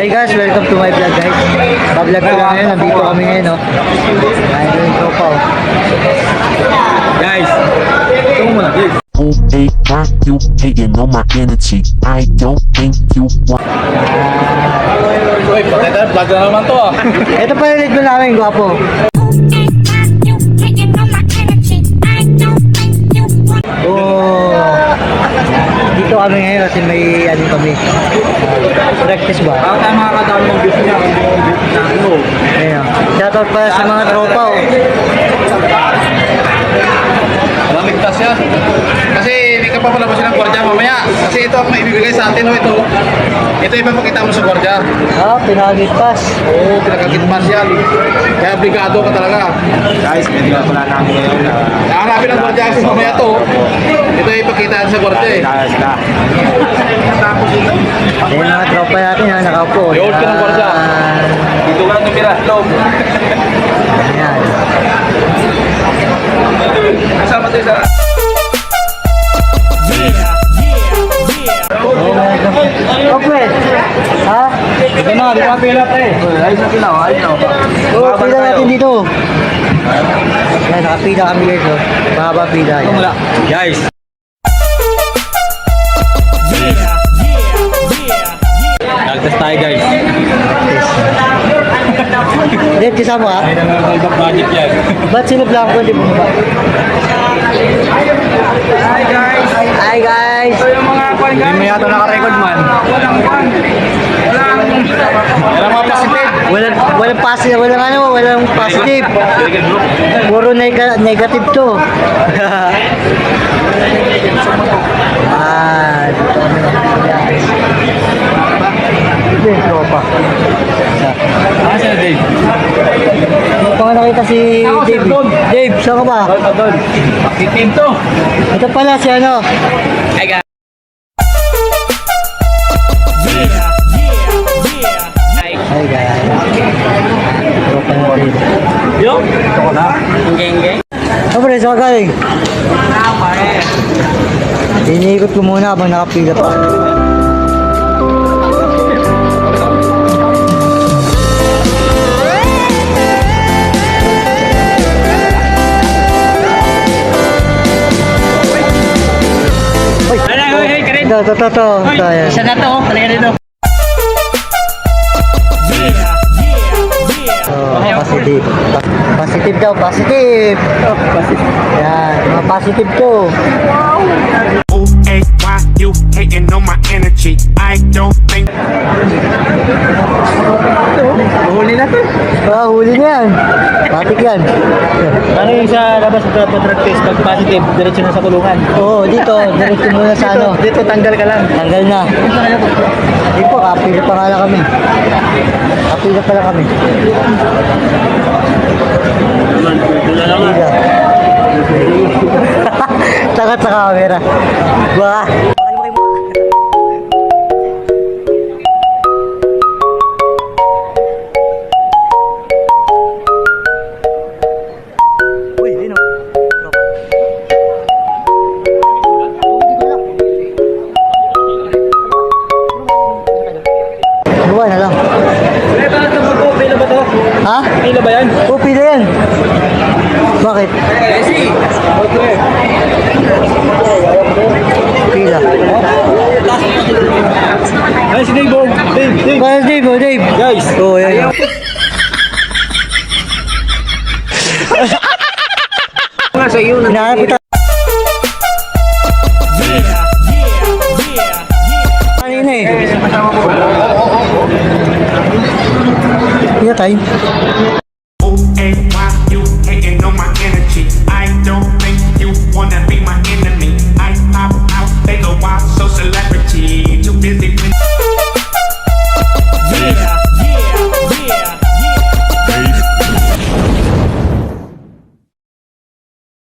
Hey guys, welcome to my vlog guys. Pag-vlog ko lang ngayon, nandito kami ngayon, no. Ayun yung tropa, oh. Guys, ito mo muna, guys. Hey, why you hating on my energy? I don't think you want. Uy, patay vlog na naman to ah. Ito pa yung lead mo namin, gwapo. Oh, dito kami ngayon kasi may ano kami. Practice ba? Bakit tayo makakadami ng views niya? Ano? Ayun. Shoutout pa sa mga tropa, oh. Walang ligtas yan. Kasi hindi ka pa palabasin ng gwardiya mamaya. Kasi ito ang maibibigay sa atin, ito. Ito ipapakita mo sa gwardiya. Ah, pinagitpas. Oo, pinakagitmas yan. Kaya obligado ka talaga. Guys, pwede na pala namin ngayon na Hanapin ng gwardiya kasi mamaya to. Ito ipakita sa gwardiya eh. kaya sila. Ayun mga tropa natin, ha, nakaupo. Yun ka ng gwardiya. Dito ka tumira, loob. Ayan. Kasama tayo sa... Oh, pwede. Ha? Ito na, di ba pila pre? Ayos na pila, ayos na. Oo, pila natin dito. Ayan, nakapila kami guys, oh. Mahaba pila. Ito mula. Guys. Nagtest tayo guys. Dave, kasama ka? Ay, ibang budget yan. Ba't sino blanco di mo ba? Hi guys. Hi guys! Ito yung mga kwan guys. Hindi mo yata naka-record man. Walang kwan. Walang mga positive. Walang positive. Puro negative to. Ah, dito yung tropa. Ah, sila Dave. Pa nga nakita si Ako, si Dave. Don. Dave, saan ka ba? Doon. Pakitim to. Ito pala si ano. Hi guys. Hi guys. Tropa natin. Yo. Ito ko na. Geng-geng. Oh, pre, saan ka galing? Iniikot ko muna habang nakapila pa. Ito. Isa na to. Talaga dito. Positive. Positive daw, positive. Yan, mga positive to. Hey, why you hating on my energy? I don't think. Huli na to. Ah, huli na yan. Matik yan. Ano yung sa labas sa drug test? Pag positive, diretso na sa kulungan. Oo, dito, diretso muna sa ano. Dito tanggal ka lang. Tanggal na. Hindi po, kapila pa nga lang kami. Kapila pa lang kami. Kapila. Takot sa camera. Wah! Uy, yun o. Buwan na lang. Pila ba to? Ha? Pila ba yan? Oo, pila yan. Bakit? Pila. Ay, si Dave. Dave. Bakit Dave? Oh, Dave. Guys. Oo, yan. Nga sa iyo. Hinahanap kita. Kanina eh. Iya tayo.